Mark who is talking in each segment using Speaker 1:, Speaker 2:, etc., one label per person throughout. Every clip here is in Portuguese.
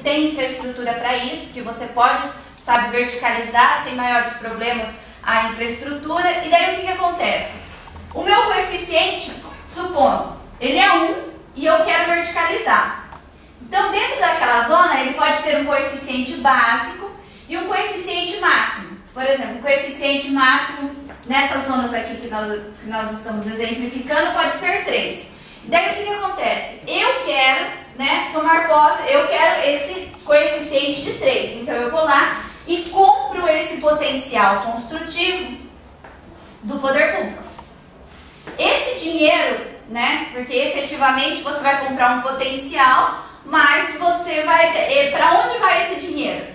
Speaker 1: tem infraestrutura para isso, que você pode, sabe, verticalizar sem maiores problemas a infraestrutura. E daí o que acontece? O meu coeficiente, supondo, ele é 1 e eu quero verticalizar. Então, dentro daquela zona, ele pode ter um coeficiente básico e um coeficiente máximo. Por exemplo, o coeficiente máximo nessas zonas aqui que nós estamos exemplificando pode ser 3. Daí o que acontece? Eu quero, né, tomar posse, eu quero esse coeficiente de 3. Então eu vou lá e compro esse potencial construtivo do poder público. Esse dinheiro, né, porque efetivamente você vai comprar um potencial, mas você vai... Para onde vai esse dinheiro?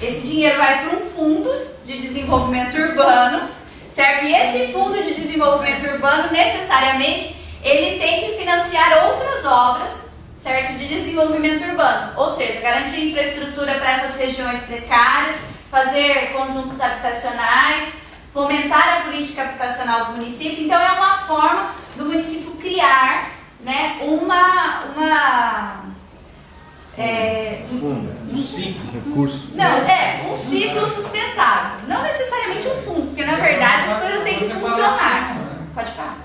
Speaker 1: Esse dinheiro vai para um fundo de desenvolvimento urbano, certo? E esse fundo de desenvolvimento urbano, necessariamente, ele tem que financiar outras obras, certo? De desenvolvimento urbano. Ou seja, garantir infraestrutura para essas regiões precárias, fazer conjuntos habitacionais, fomentar a política habitacional do município. Então, é uma forma do município criar, né,
Speaker 2: um ciclo.
Speaker 3: Recurso.
Speaker 1: Não, um ciclo sustentável. Não necessariamente um fundo, porque na verdade as coisas têm que funcionar. Pode falar.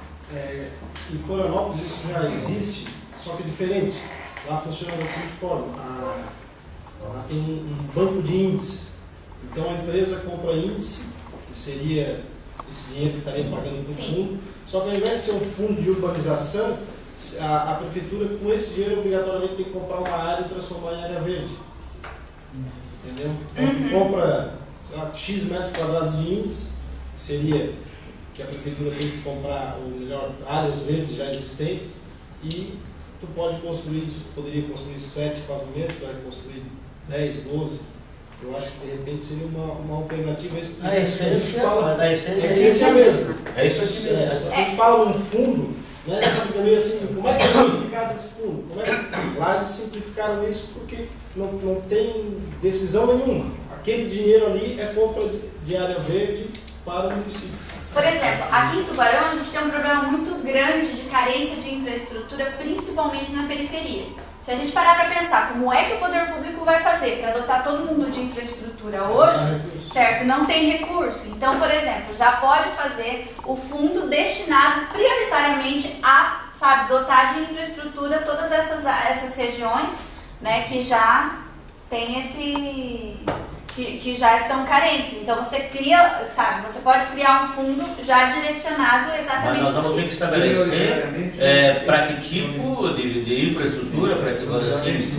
Speaker 4: Em Florianópolis isso já existe, só que diferente. Lá funciona da seguinte forma: lá tem um banco de índice. Então a empresa compra índice, que seria esse dinheiro que estaria pagando para o fundo, só que ao invés de ser um fundo de urbanização, a prefeitura com esse dinheiro obrigatoriamente tem que comprar uma área e transformar em área verde. Entendeu? Então compra, sei lá, X metros quadrados de índice, que seria que a prefeitura tem que comprar, ou melhor, áreas verdes já existentes, e tu pode construir, poderia construir 7 pavimentos, vai construir 10, 12. Eu acho que de repente seria uma alternativa.
Speaker 2: A essência
Speaker 4: é mesmo.
Speaker 2: É isso aqui mesmo.
Speaker 4: A gente fala num fundo, né? Fica meio assim, como é que é simplificado esse fundo? Lá eles simplificaram isso porque não tem decisão nenhuma. Aquele dinheiro ali é compra de área verde para o município.
Speaker 1: Por exemplo, aqui em Tubarão a gente tem um problema muito grande de carência de infraestrutura, principalmente na periferia. Se a gente parar para pensar como é que o poder público vai fazer para dotar todo mundo de infraestrutura hoje, certo? Não tem recurso. Então, por exemplo, já pode fazer o fundo destinado prioritariamente a, sabe, dotar de infraestrutura todas essas regiões, né, que já tem que já são carentes. Então você cria, sabe, você pode criar um fundo já direcionado exatamente.
Speaker 2: Mas nós vamos ter que estabelecer para que tipo de infraestrutura, para que coisa assim.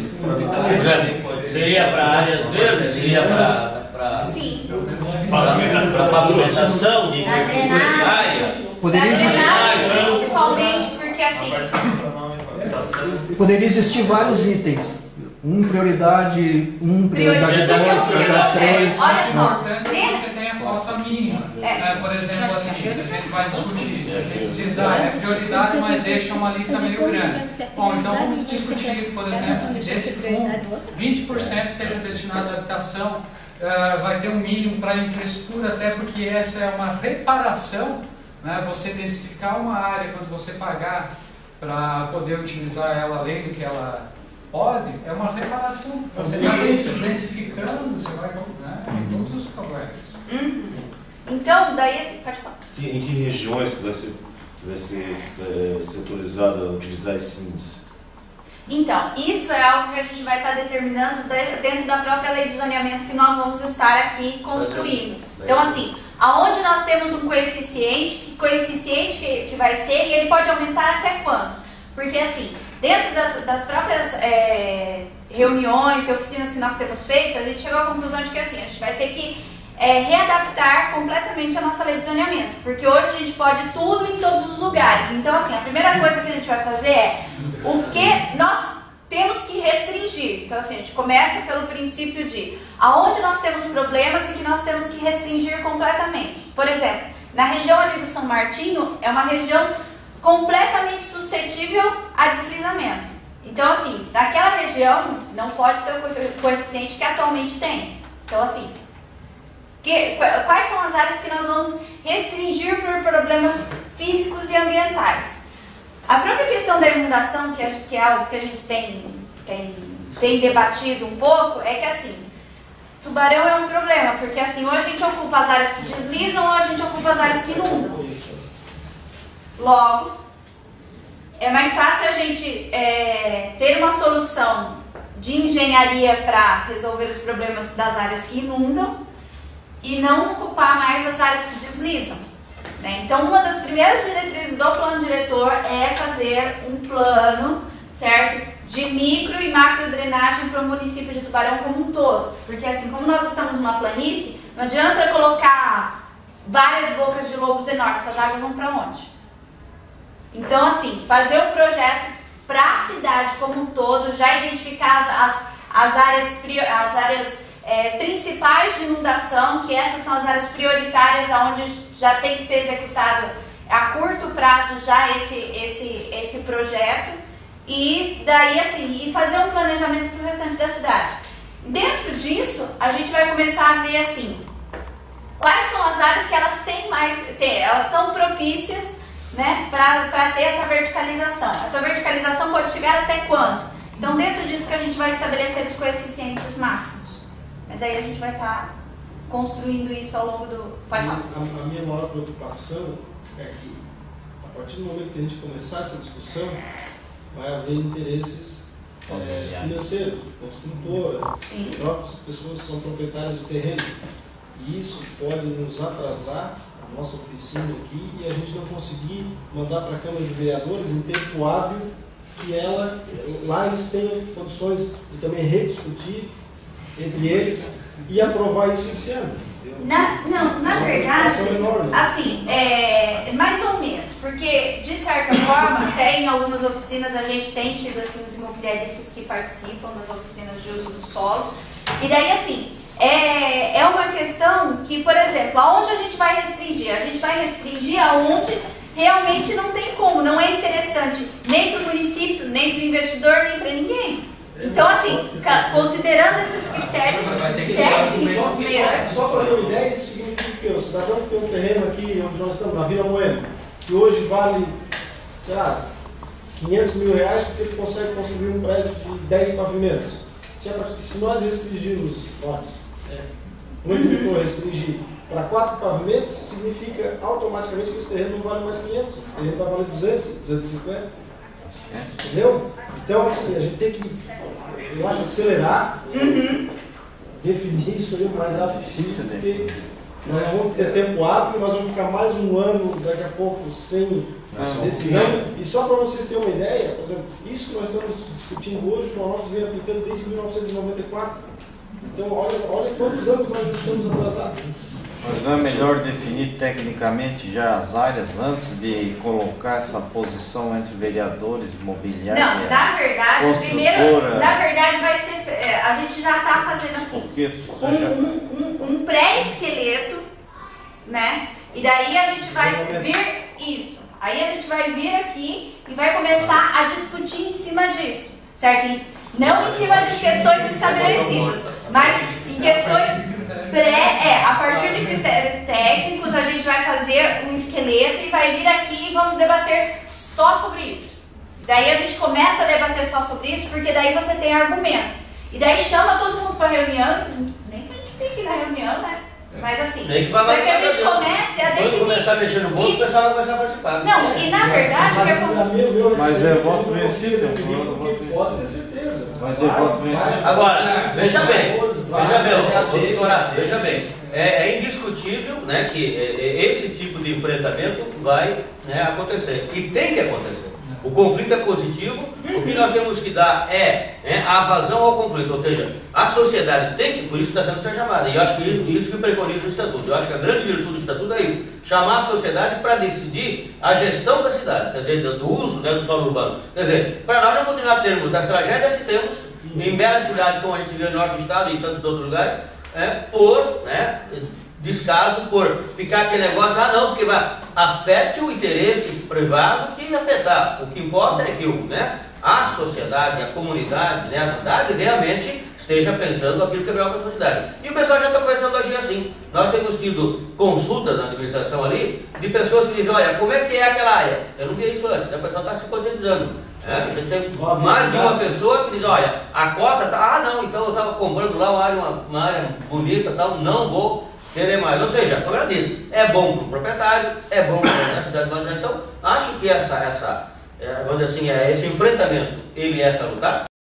Speaker 2: Seria para áreas verdes, seria para pavimentação de infraestrutura de área.
Speaker 3: Poderia existir,
Speaker 1: principalmente porque assim.
Speaker 3: Poderia existir vários itens. Prioridade 2, prioridade 3.
Speaker 1: Olha só,
Speaker 5: você tem a cota mínima. Por exemplo, assim, se a gente vai discutir, se a gente diz, é prioridade, mas deixa uma lista meio grande. Bom, então vamos discutir, por exemplo, desse fundo, 20% seja destinado à habitação, vai ter um mínimo para infraestrutura, até porque essa é uma reparação, né? Você densificar uma área quando você pagar para poder utilizar ela além do que ela pode, é uma reparação. Você está densificando, você vai, né, em todos os problemas.
Speaker 1: Então, daí, pode falar.
Speaker 6: Em que regiões que vai ser autorizado a utilizar esse índice?
Speaker 1: Então, isso é algo que a gente vai estar determinando dentro da própria lei de zoneamento que nós vamos estar aqui construindo. Então, assim, aonde nós temos um coeficiente, que coeficiente que vai ser, e ele pode aumentar até quanto? Porque, assim, dentro das próprias reuniões e oficinas que nós temos feito, a gente chegou à conclusão de que, assim, a gente vai ter que readaptar completamente a nossa lei de zoneamento, porque hoje a gente pode tudo em todos os lugares. Então, assim, a primeira coisa que a gente vai fazer é o que nós temos que restringir. Então, assim, a gente começa pelo princípio de aonde nós temos problemas e que nós temos que restringir completamente. Por exemplo, na região ali do São Martinho, é uma região completamente suscetível a deslizamento. Então, assim, naquela região não pode ter o coeficiente que atualmente tem. Então, assim, quais são as áreas que nós vamos restringir por problemas físicos e ambientais? A própria questão da inundação, que é algo que a gente tem tem debatido um pouco, é que assim, Tubarão é um problema, porque assim, ou a gente ocupa as áreas que deslizam ou a gente ocupa as áreas que inundam. Logo, é mais fácil a gente ter uma solução de engenharia para resolver os problemas das áreas que inundam e não ocupar mais as áreas que deslizam, né? Então, uma das primeiras diretrizes do plano diretor é fazer um plano, certo, de micro e macro drenagem para o município de Tubarão como um todo. Porque assim, como nós estamos numa planície, não adianta colocar várias bocas de lobos enormes, essas águas vão para onde? Então, assim, fazer um projeto para a cidade como um todo, já identificar as áreas principais de inundação, que essas são as áreas prioritárias, onde já tem que ser executado a curto prazo já esse projeto, e daí assim, e fazer um planejamento para o restante da cidade. Dentro disso, a gente vai começar a ver assim, quais são as áreas que elas elas são propícias, né, para ter essa verticalização. Essa verticalização pode chegar até quanto? Então, dentro disso que a gente vai estabelecer os coeficientes máximos. Mas aí a gente vai estar construindo isso ao longo do... Pode falar.
Speaker 4: A minha maior preocupação é que, a partir do momento que a gente começar essa discussão, vai haver interesses financeiros, construtora, próprias pessoas que são proprietárias de terreno. E isso pode nos atrasar a nossa oficina aqui e a gente não conseguir mandar para a Câmara de Vereadores em tempo hábil que lá eles tenham condições de também rediscutir entre eles e aprovar isso esse ano.
Speaker 1: Na verdade, assim, mais ou menos, porque de certa forma, até em algumas oficinas a gente tem tido assim, os imobiliaristas que participam das oficinas de uso do solo, e daí assim, é uma questão que, por exemplo, aonde a gente vai restringir? A gente vai restringir aonde realmente não tem como, não é interessante nem para o município, nem para o investidor, nem para ninguém. Então, assim, considerando esses critérios técnicos mesmo.
Speaker 4: Só para ter uma ideia, isso significa que o cidadão que tem um terreno aqui onde nós estamos, na Vila Moema, que hoje vale, sei lá, 500 mil reais, porque ele consegue construir um prédio de 10 pavimentos. Se nós restringirmos, o diretor restringir para 4 pavimentos, significa automaticamente que esse terreno não vale mais 500, esse terreno vai valer 200, 250. Entendeu? Então, assim, a gente tem que, eu acho, acelerar, definir isso aí o mais rápido possível, porque nós não vamos ter tempo hábil, nós vamos ficar mais um ano, daqui a pouco, sem decisão. E só para vocês terem uma ideia, por exemplo, isso que nós estamos discutindo hoje, o João vem aplicando desde 1994. Então, olha quantos anos nós estamos atrasados.
Speaker 7: Mas não é melhor definir tecnicamente já as áreas antes de colocar essa posição entre vereadores, imobiliária?
Speaker 1: Não, na verdade, primeiro, na verdade vai ser, a gente já está fazendo assim, um pré-esqueleto, né? E daí a gente vai vir isso. Aí a gente vai vir aqui e vai começar a discutir em cima disso, certo? Não em cima de questões estabelecidas, mas em questões a partir de critérios técnicos, a gente vai fazer um esqueleto e vai vir aqui e vamos debater só sobre isso. Daí a gente começa a debater só sobre isso, porque daí você tem argumentos. E daí chama todo mundo para reunião, nem que a gente fique na reunião, né? Mas assim, para que a gente comece a definir.
Speaker 2: Quando começar a mexer no bolso, o pessoal vai começar a participar.
Speaker 1: Não, e na verdade,
Speaker 7: mas é voto vencido,
Speaker 4: pode ter certeza.
Speaker 7: Vai ter voto vencido.
Speaker 2: Agora, veja bem, é indiscutível, né, que esse tipo de enfrentamento vai, né, acontecer. E tem que acontecer. O conflito é positivo, o que nós temos que dar é a vazão ao conflito, ou seja, a sociedade tem que, por isso está sendo chamada, e eu acho que isso que preconiza o Estatuto. Eu acho que a grande virtude do Estatuto é isso, chamar a sociedade para decidir a gestão da cidade, quer dizer, do uso, né, do solo urbano. Quer dizer, para nós não continuar a termos as tragédias que temos em belas cidades, como a gente vê no norte do estado e em tantos outros lugares, por descaso, por ficar aquele negócio, não, porque afete o interesse privado que afetar. O que importa é que a sociedade, a comunidade, a cidade realmente esteja pensando aquilo que é melhor para a sociedade. E o pessoal já está começando a agir assim. Nós temos tido consultas na administração ali de pessoas que dizem, olha, como é que é aquela área? Eu não via isso antes, o pessoal está se conscientizando. A gente tem mais de uma pessoa que diz, olha, a cota tá, ah não, então eu estava comprando lá uma área bonita, tal, não vou querer mais. Ou seja, como eu disse, é bom para o proprietário, é bom para o então acho que vamos dizer assim, esse enfrentamento ele é salutar,